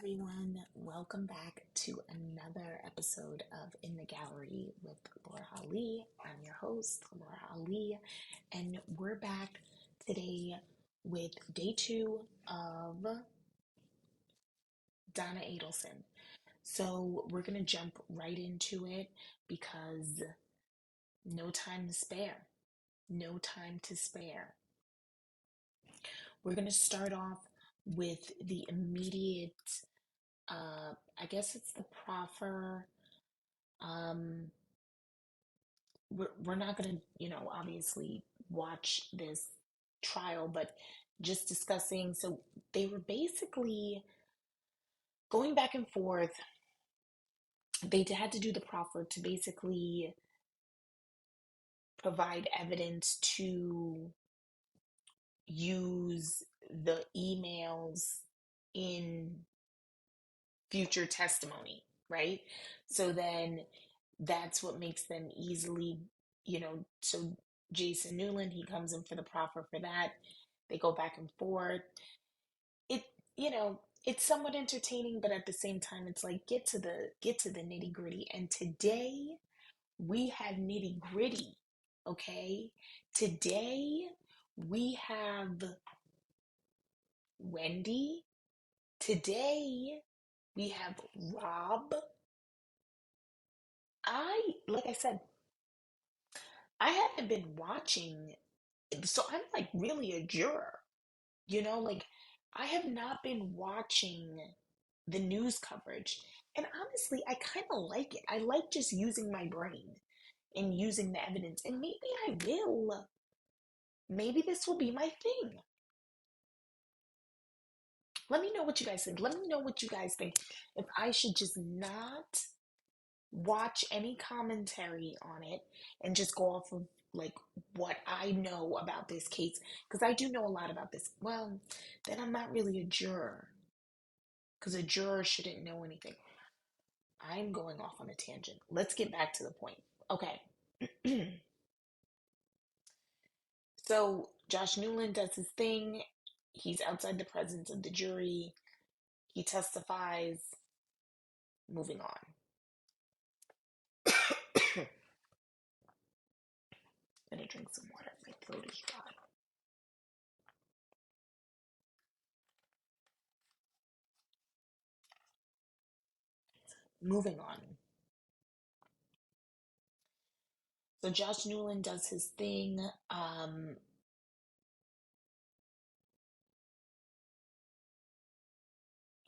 everyone. Welcome back to another episode of In the Gallery with Laura Ali. I'm your host, Laura Ali, and we're back today with day two of Donna Adelson. So we're going to jump right into it because no time to spare. No time to spare. We're going to start off with the immediate, I guess it's the proffer. Um, we're not going to, obviously watch this trial, but just discussing. So they were basically going back and forth. They had to do the proffer to basically provide evidence to use the emails in future testimony, right? So then that's what makes them easily, so Jason Newland, he comes in for the proffer for that. They go back and forth. It, it's somewhat entertaining, but at the same time, it's like get to the nitty gritty. And today we have nitty gritty. Okay. Today we have Wendy. Today we have Rob. Like I said, I haven't been watching, so I'm like really a juror, like I have not been watching the news coverage. And honestly, I kind of like it. I like just using my brain and using the evidence. And maybe I will. Maybe this will be my thing. Let me know what you guys think. Let me know what you guys think. If I should just not watch any commentary on it and just go off of like what I know about this case, because I do know a lot about this. Well, then I'm not really a juror, because a juror shouldn't know anything. I'm going off on a tangent. Let's get back to the point. Okay. So Josh Newland does his thing. He's outside the presence of the jury. He testifies. Moving on. I'm gonna drink some water. My throat is dry. Moving on. So Josh Newland does his thing.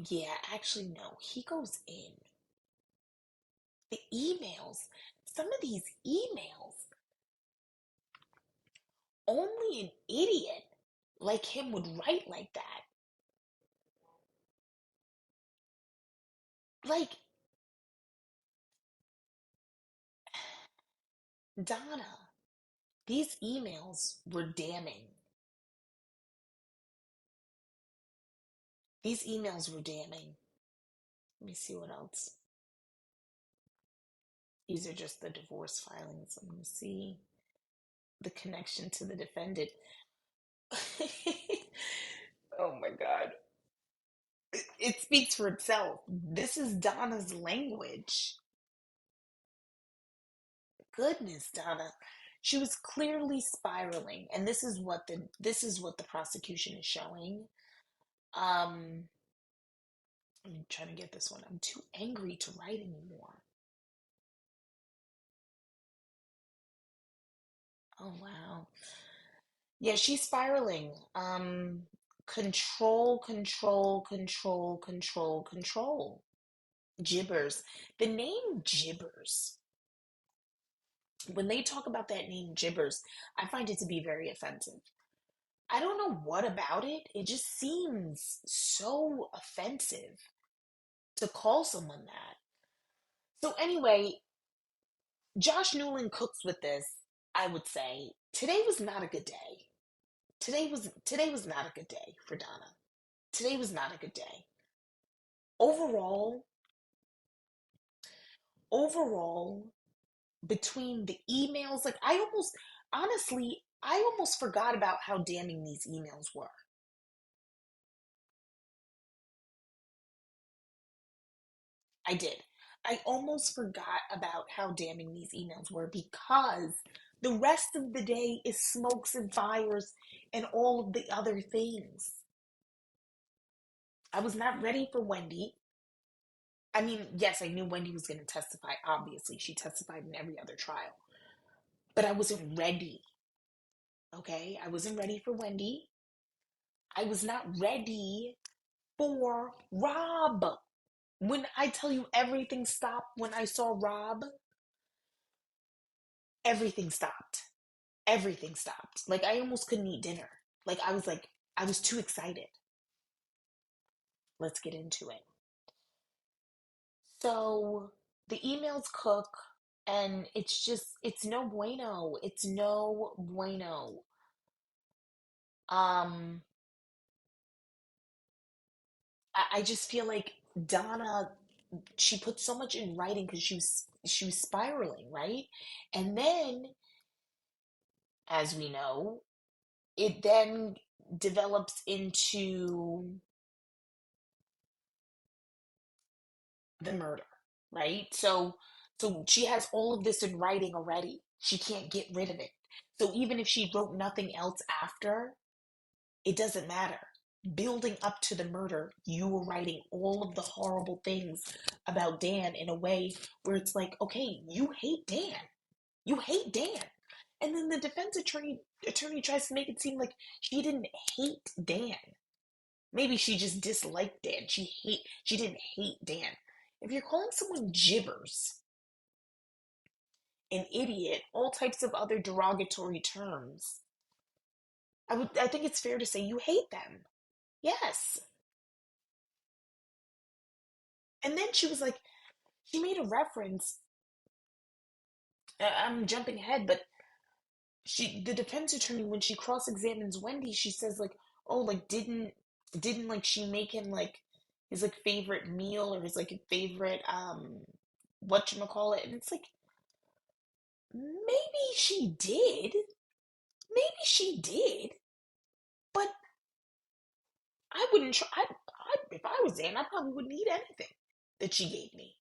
Yeah, actually, no. He goes in. The emails, some of these emails, only an idiot like him would write like that. Like, Donna, these emails were damning. These emails were damning. Let me see what else. These are just the divorce filings. I'm going to see the connection to the defendant. Oh my God. It speaks for itself. This is Donna's language. Goodness, Donna. She was clearly spiraling, and this is what the prosecution is showing. Um, I'm trying to get this one. I'm too angry to write anymore. Oh wow. Yeah, she's spiraling. Control, control, control, control, control. Gibbers. The name Gibbers. When they talk about that name Gibbers, I find it to be very offensive. I don't know what about it. It just seems so offensive to call someone that. So anyway, Josh Newland cooks with this, I would say. Today was not a good day. Today was not a good day for Donna. Today was not a good day. Overall, overall, between the emails, like I almost forgot about how damning these emails were. I did. I almost forgot about how damning these emails were because the rest of the day is smokes and fires and all of the other things. I was not ready for Wendy. I mean, yes, I knew Wendy was going to testify. Obviously, she testified in every other trial. But I wasn't ready. Okay? I wasn't ready for Wendy. I was not ready for Rob. When I tell you everything stopped when I saw Rob, everything stopped. Everything stopped. Like, I almost couldn't eat dinner. Like, I was too excited. Let's get into it. So, the emails cook, and it's no bueno. It's no bueno. Um, I just feel like Donna, she put so much in writing because she was spiraling, right? And then, as we know, it then develops into the murder, right? So she has all of this in writing already. She can't get rid of it. So even if she wrote nothing else after, it doesn't matter. Building up to the murder, you were writing all of the horrible things about Dan in a way where it's like, okay, you hate Dan. You hate Dan. And then the defense attorney tries to make it seem like she didn't hate Dan. Maybe she just disliked Dan. She didn't hate Dan. If you're calling someone gibbers, an idiot, all types of other derogatory terms, I think it's fair to say you hate them. Yes. And then she was like, she made a reference. I'm jumping ahead, but the defense attorney, when she cross-examines Wendy, she says like, oh, like didn't like she make him like his like favorite meal or his like favorite whatchamacallit, and it's like maybe she did. Maybe she did, but I wouldn't try. If I was Dan, I probably wouldn't eat anything that she gave me.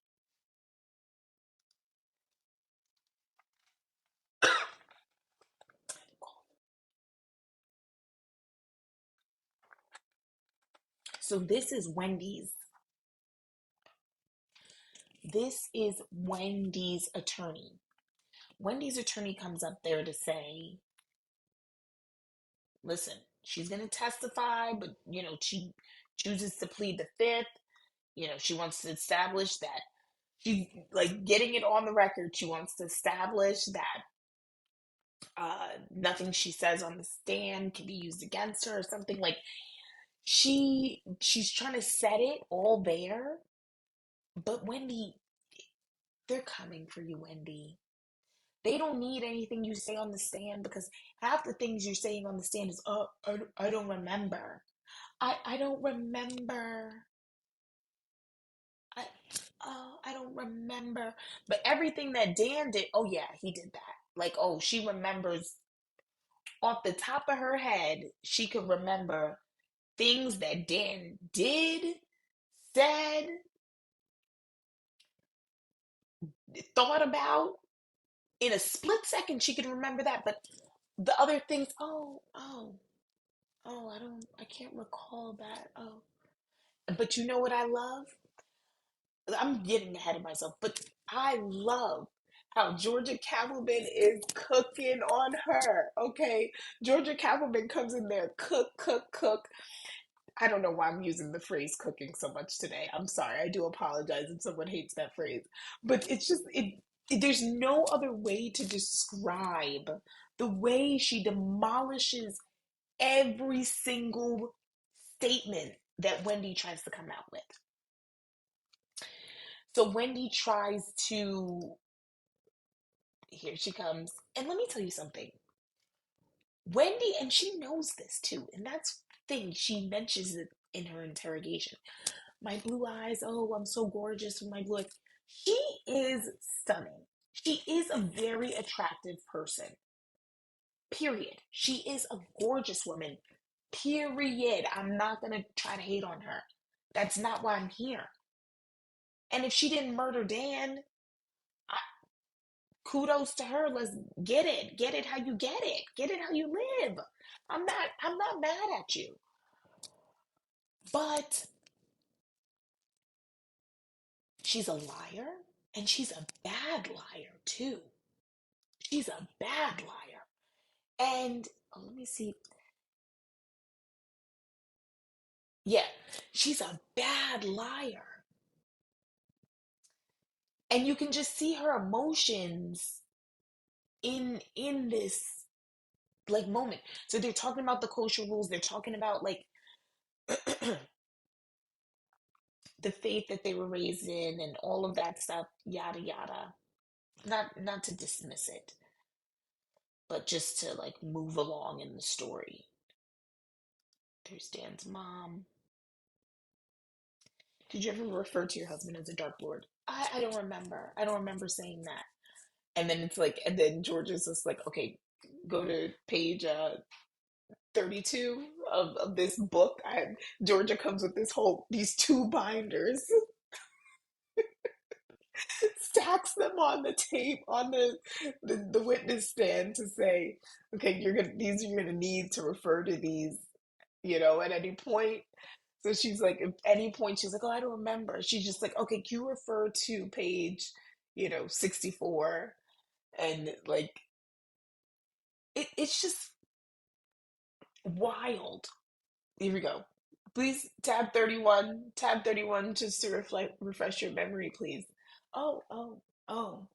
So this is Wendy's attorney. Wendy's attorney comes up there to say, listen, she's going to testify, but, she chooses to plead the fifth. She wants to establish that she's like getting it on the record. She wants to establish that nothing she says on the stand can be used against her or something like she's trying to set it all there. But Wendy, they're coming for you, Wendy. They don't need anything you say on the stand because half the things you're saying on the stand is, oh, I don't remember. I don't remember. I, oh, I don't remember. But everything that Dan did, oh yeah, he did that. Like, oh, she remembers off the top of her head, she could remember things that Dan did, said, thought about. In a split second, she could remember that. But the other things, I can't recall that. Oh, but you know what I love? I'm getting ahead of myself, but I love how Georgia Cavalman is cooking on her. Okay, Georgia Cavalman comes in there, cook, cook, cook. I don't know why I'm using the phrase cooking so much today. I'm sorry. I do apologize if someone hates that phrase. But it's just there's no other way to describe the way she demolishes every single statement that Wendy tries to come out with. So Wendy tries to, here she comes. And let me tell you something. Wendy, and she knows this too, and that's the thing, she mentions it in her interrogation. My blue eyes, oh, I'm so gorgeous with my blue eyes. She is stunning. She is a very attractive person. Period. She is a gorgeous woman. Period. I'm not going to try to hate on her. That's not why I'm here. And if she didn't murder Dan, I, kudos to her. Let's get it. Get it how you get it. Get it how you live. I'm not mad at you. But she's a liar, and she's a bad liar too. She's a bad liar. And oh, let me see. Yeah, she's a bad liar. And you can just see her emotions in this like moment. So they're talking about the kosher rules, they're talking about like the faith that they were raised in and all of that stuff, yada yada. Not to dismiss it, but just to like move along in the story. There's Dan's mom. Did you ever refer to your husband as a dark lord? I don't remember. I don't remember saying that. And then it's like, and then George is just like, okay, go to page 32 of this book. Georgia comes with these two binders, stacks them on the tape on the witness stand to say, okay, you're gonna need to refer to these, at any point. So she's like, at any point, she's like, oh, I don't remember. She's just like, okay, can you refer to page, 64? And like, it's just wild. Here we go. Please, tab 31, just to refresh your memory, please. Oh, oh, oh,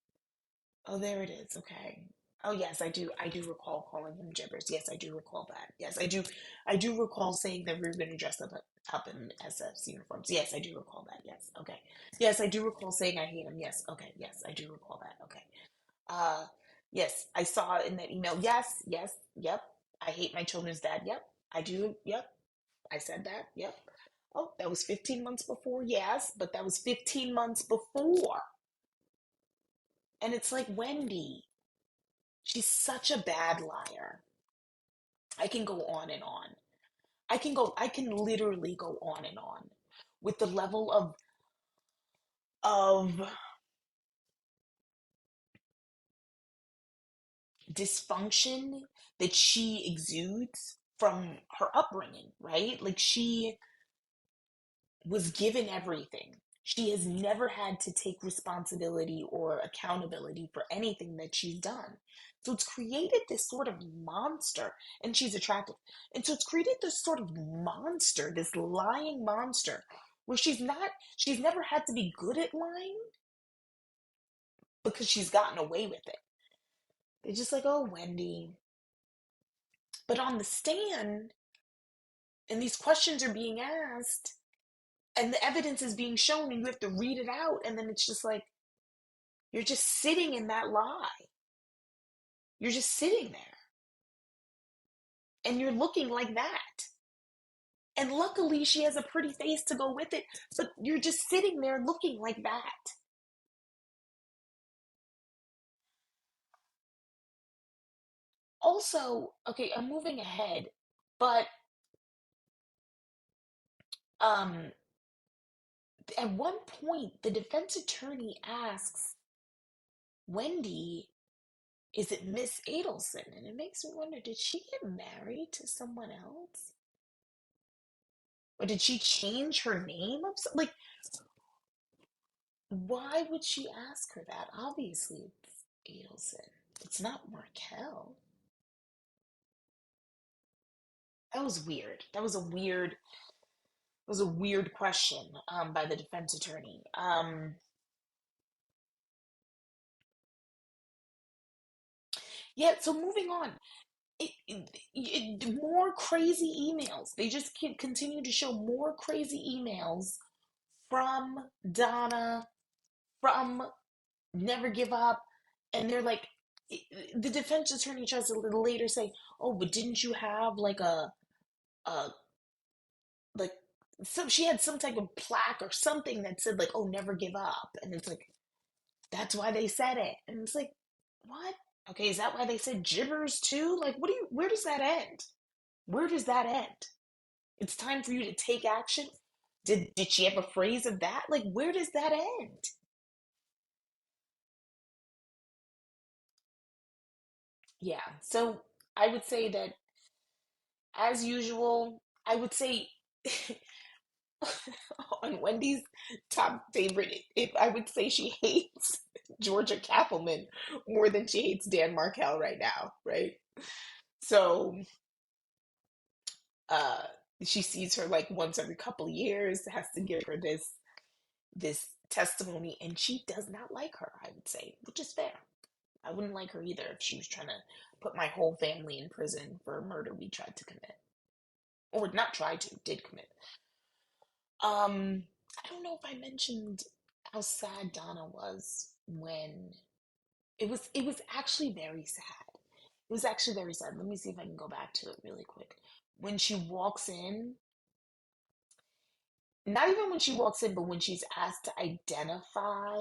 oh, there it is. Okay. Oh, yes, I do recall calling him gibbers. Yes, I do recall that. Yes, I do recall saying that we were going to dress up in SF's uniforms. Yes, I do recall that. Yes, okay. Yes, I do recall saying I hate him. Yes, okay. Yes, I do recall that. Okay. Uh, yes, I saw in that email. Yes, yes, yep. I hate my children's dad. Yep, I do. Yep, I said that. Yep. Oh, that was 15 months before. Yes, but that was 15 months before. And it's like, Wendy, she's such a bad liar. I can go on and on. I can literally go on and on with the level of dysfunction that she exudes from her upbringing, right? Like she was given everything. She has never had to take responsibility or accountability for anything that she's done. So it's created this sort of monster, and she's attractive. And so it's created this sort of monster, this lying monster, where she's never had to be good at lying because she's gotten away with it. They're just like, oh, Wendy. But on the stand, and these questions are being asked, and the evidence is being shown, and you have to read it out, and then it's just like, you're just sitting in that lie. You're just sitting there and you're looking like that. And luckily, she has a pretty face to go with it, but you're just sitting there looking like that. Also, okay, I'm moving ahead, but um, at one point, the defense attorney asks Wendy, is it Miss Adelson? And it makes me wonder, did she get married to someone else? Or did she change her name? Like, why would she ask her that? Obviously, it's Adelson. It's not Markel. That was weird. That was a weird question by the defense attorney. Yeah, so moving on. More crazy emails. They just continue to show more crazy emails from Donna, from Never Give Up. And they're like, the defense attorney tries to later say, oh, but didn't you have like a like she had some type of plaque or something that said like, oh, never give up. And it's like, that's why they said it. And it's like, what? Okay, is that why they said gibbers too? Like, where does that end? Where does that end? It's time for you to take action. Did she have a phrase of that? Like, where does that end? Yeah. So I would say that, as usual, I would say on Wendy's top favorite, if I would say she hates Georgia Cappleman more than she hates Dan Markel right now, right? So uh she sees her like once every couple of years, has to give her this testimony, and she does not like her, I would say, which is fair. I wouldn't like her either if she was trying to put my whole family in prison for a murder we tried to commit. Or not tried to, did commit. I don't know if I mentioned how sad Donna was when it was actually very sad. It was actually very sad. Let me see if I can go back to it really quick. When she walks in, not even when she walks in, but when she's asked to identify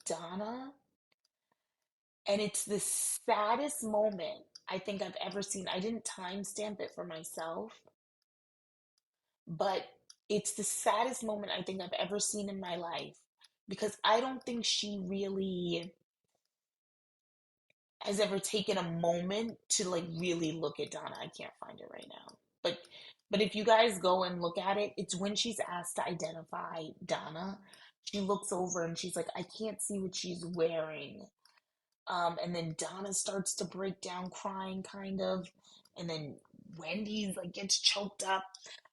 Donna, and it's the saddest moment I think I've ever seen. I didn't timestamp it for myself, but it's the saddest moment I think I've ever seen in my life, because I don't think she really has ever taken a moment to like really look at Donna. I can't find it right now. But if you guys go and look at it, it's when she's asked to identify Donna. She looks over and she's like, I can't see what she's wearing. And then Donna starts to break down crying kind of. And then Wendy's like gets choked up.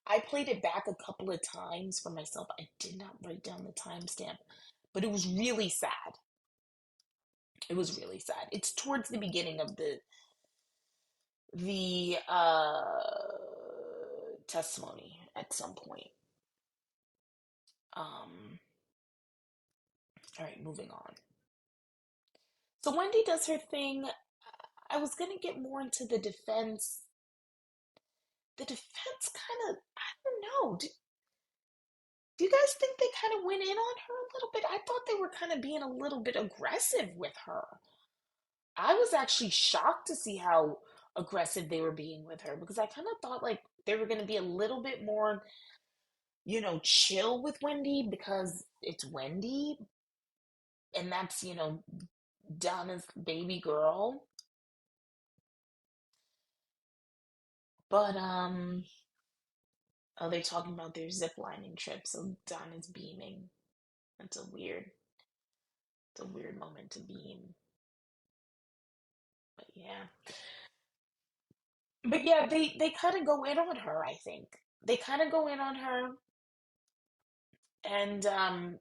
I played it back a couple of times for myself. I did not write down the timestamp, but it was really sad. It was really sad. It's towards the beginning of the testimony at some point. All right, moving on. So Wendy does her thing. I was gonna get more into the defense. The defense kind of, I don't know. Do you guys think they kind of went in on her a little bit? I thought they were kind of being a little bit aggressive with her. I was actually shocked to see how aggressive they were being with her, because I kind of thought like they were going to be a little bit more, chill with Wendy because it's Wendy, and that's, Donna's baby girl. But oh, they're talking about their zip lining trip, so Donna's beaming. That's it's a weird moment to beam. But yeah. But yeah, they kind of go in on her, I think. They kind of go in on her, and I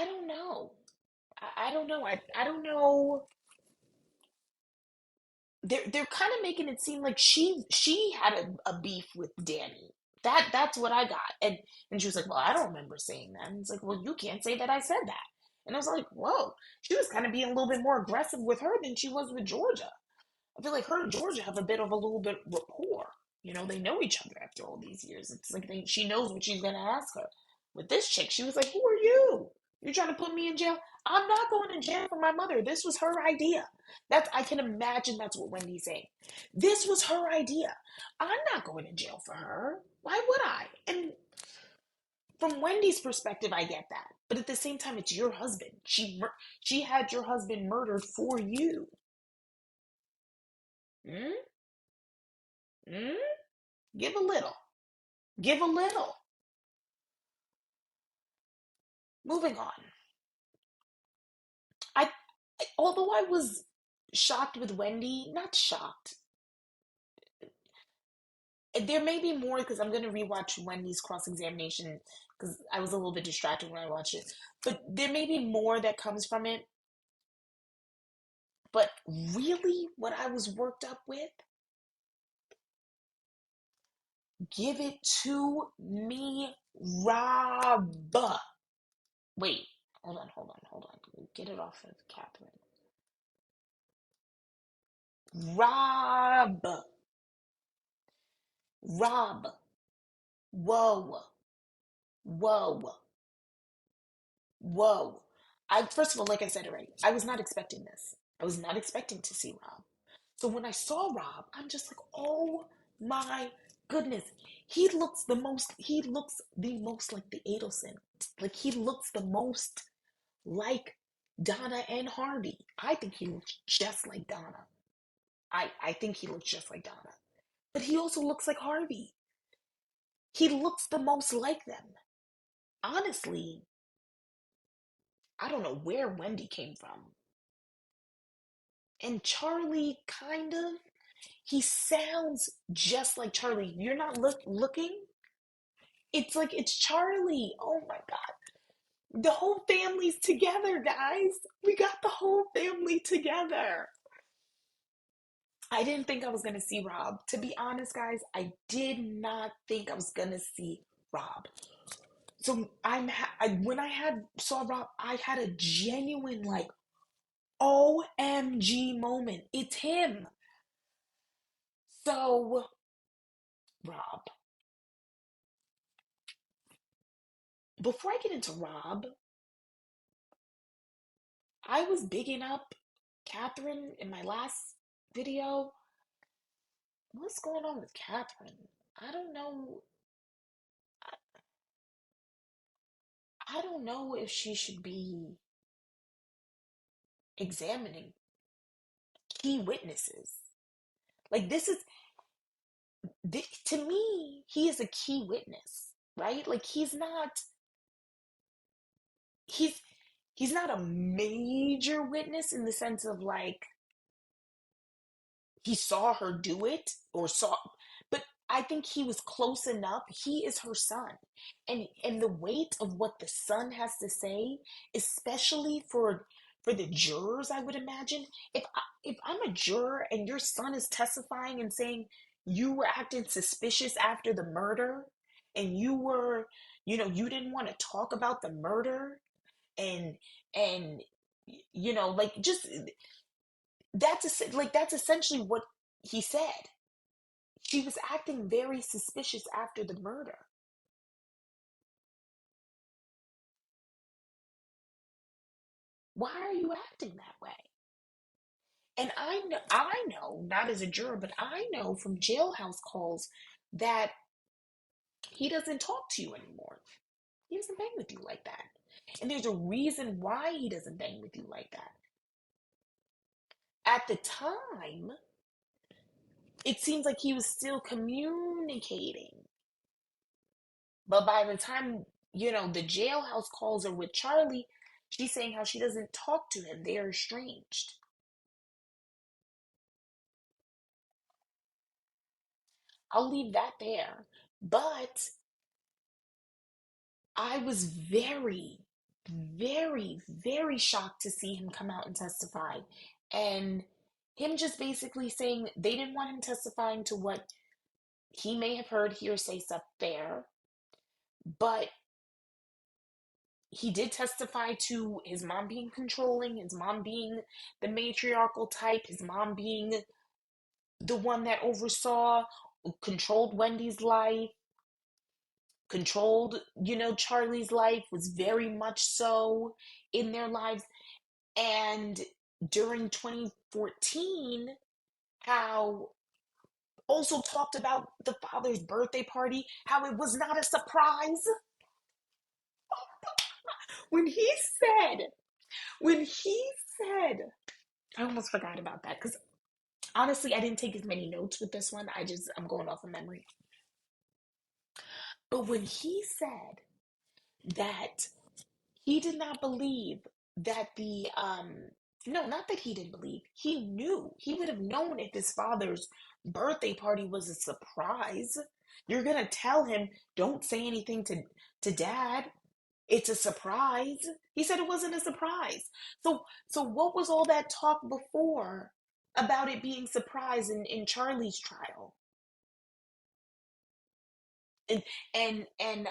don't know. I don't know. I don't know. They're kind of making it seem like she had a beef with Danny. That's what I got. And she was like, "Well, I don't remember saying that." And it's like, "Well, you can't say that I said that." And I was like, "Whoa." She was kind of being a little bit more aggressive with her than she was with Georgia. I feel like her and Georgia have a bit of a little bit rapport. They know each other after all these years. It's like she knows what she's gonna ask her. With this chick, she was like, "Who are you? You're trying to put me in jail? I'm not going to jail for my mother. This was her idea." I can imagine that's what Wendy's saying. This was her idea. I'm not going to jail for her. Why would I? And from Wendy's perspective, I get that. But at the same time, it's your husband. She had your husband murdered for you. Hmm? Hmm? Give a little. Give a little. Moving on. I, although I was shocked with Wendy, not shocked. There may be more because I'm going to rewatch Wendy's cross examination because I was a little bit distracted when I watched it. But there may be more that comes from it. But really, what I was worked up with, give it to me, Rob. Wait, hold on. Get it off of Catherine. Rob. Rob. Whoa. Whoa. Whoa. I first of all, like I said already, I was not expecting this. I was not expecting to see Rob. So when I saw Rob, I'm just like, oh my goodness. He looks the most like the Adelson. Like he looks the most like Donna and Harvey. I think he looks just like Donna. I think he looks just like Donna. But he also looks like Harvey. He looks the most like them. Honestly, I don't know where Wendy came from. And Charlie, kind of, he sounds just like Charlie. You're not looking. It's like it's Charlie. Oh my God. The whole family's together, guys. We got the whole family together. I didn't think I was going to see Rob. To be honest, guys, I did not think I was going to see Rob. So when I had saw Rob, I had a genuine like OMG moment. It's him. So, Rob, before I get into Rob, I was bigging up Catherine in my last video. What's going on with Catherine? I don't know. I don't know if she should be examining key witnesses. Like this is to me, he is a key witness, right? Like he's he's not a major witness in the sense of like he saw her do it or saw, but I think he was close enough. He is her son, and the weight of what the son has to say, especially for the jurors, I would imagine, if I'm a juror and your son is testifying and saying you were acting suspicious after the murder, and you were, you didn't want to talk about the murder, and and like just that's essentially what he said. She was acting very suspicious after the murder. Why are you acting that way? And I know, not as a juror, but I know from jailhouse calls that he doesn't talk to you anymore. He doesn't bang with you like that. And there's a reason why he doesn't bang with you like that. At the time, it seems like he was still communicating. But by the time, the jailhouse calls are with Charlie, she's saying how she doesn't talk to him. They are estranged. I'll leave that there. But I was very, very, very shocked to see him come out and testify. And him just basically saying they didn't want him testifying to what he may have heard hearsay stuff there, but he did testify to his mom being controlling, his mom being the matriarchal type, his mom being the one that oversaw, controlled Wendy's life, controlled, Charlie's life, was very much so in their lives. And during 2014, how also talked about the father's birthday party, how it was not a surprise. When he said, when he said, I almost forgot about that because honestly, I didn't take as many notes with this one. I'm going off of memory. But when he said that he did not believe that no, not that he didn't believe, he knew, he would have known if his father's birthday party was a surprise. You're gonna tell him, don't say anything to dad. It's a surprise. He said it wasn't a surprise. So what was all that talk before about it being surprise in Charlie's trial? and and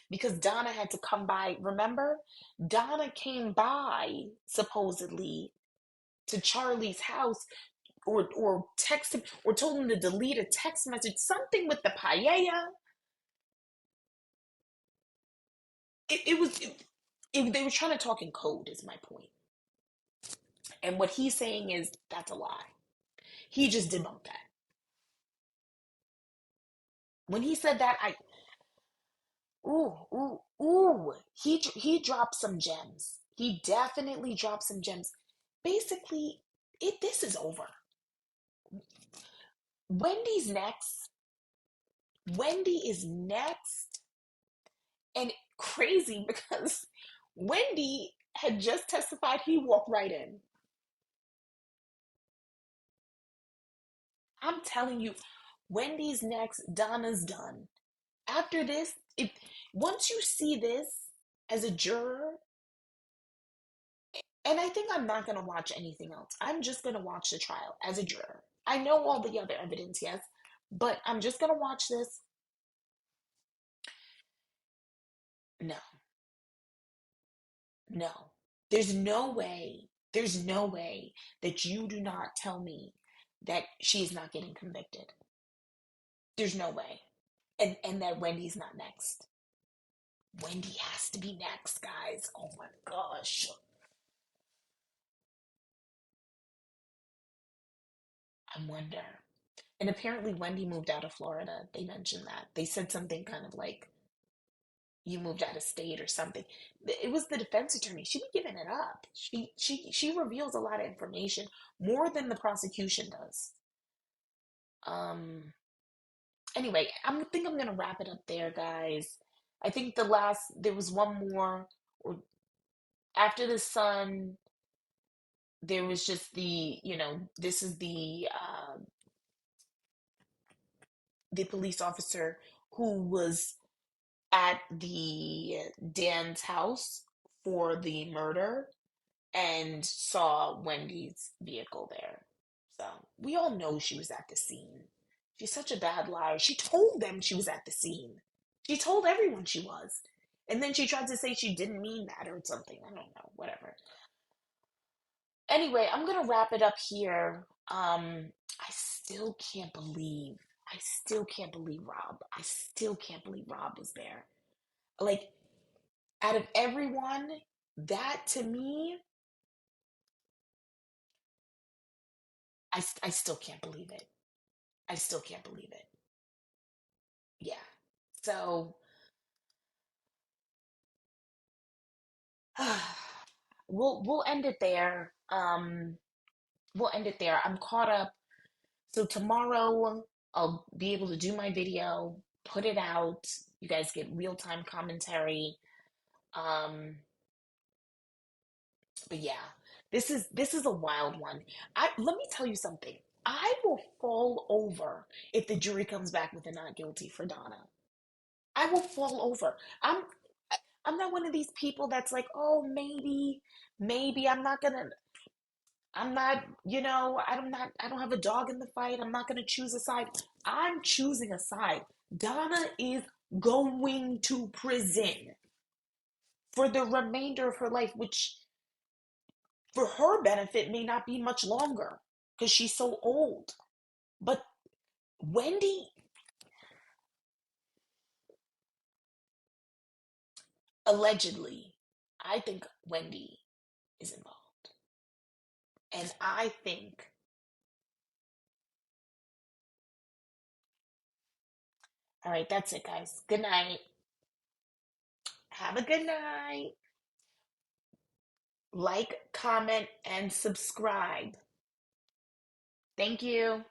because Donna had to come by, remember? Donna came by supposedly to Charlie's house, or text him, or told him to delete a text message, something with the paella. It was they were trying to talk in code, is my point. And what he's saying is that's a lie. He just debunked that. When he said that, he dropped some gems. He definitely dropped some gems. Basically, this is over. Wendy's next. Wendy is next. And crazy because Wendy had just testified, he walked right in. I'm telling you, Wendy's next, Donna's done. After this, if once you see this as a juror, and I think I'm not going to watch anything else. I'm just going to watch the trial as a juror. I know all the other evidence, yes, but I'm just going to watch this. No, no. There's no way, there's no way that you do not tell me that she's not getting convicted. There's no way. And that Wendy's not next. Wendy has to be next, guys. Oh my gosh. I wonder. And apparently Wendy moved out of Florida. They mentioned that. They said something kind of like, you moved out of state or something. It was the defense attorney. She be giving it up. She reveals a lot of information, more than the prosecution does. Um anyway, think I'm gonna wrap it up there, guys. I think there was one more, or after the son, there was just this is the police officer who was at the Dan's house for the murder and saw Wendy's vehicle there. So we all know she was at the scene. She's such a bad liar. She told them she was at the scene. She told everyone she was. And then she tried to say she didn't mean that or something. I don't know, whatever. Anyway, I'm gonna wrap it up here. I still can't believe, I still can't believe Rob. I still can't believe Rob was there. Like, out of everyone, that to me, I still can't believe it. I still can't believe it. Yeah. So we'll end it there. We'll end it there. I'm caught up. So tomorrow I'll be able to do my video, put it out. You guys get real-time commentary. Um, but yeah, this is a wild one. Let me tell you something. I will fall over if the jury comes back with a not guilty for Donna. I will fall over. I'm not one of these people that's like, oh, maybe I'm not, I don't have a dog in the fight. I'm not gonna choose a side. I'm choosing a side. Donna is going to prison for the remainder of her life, which for her benefit may not be much longer because she's so old. But Wendy, allegedly, I think Wendy is involved. And I think, all right, that's it, guys. Good night. Have a good night. Like, comment, and subscribe. Thank you.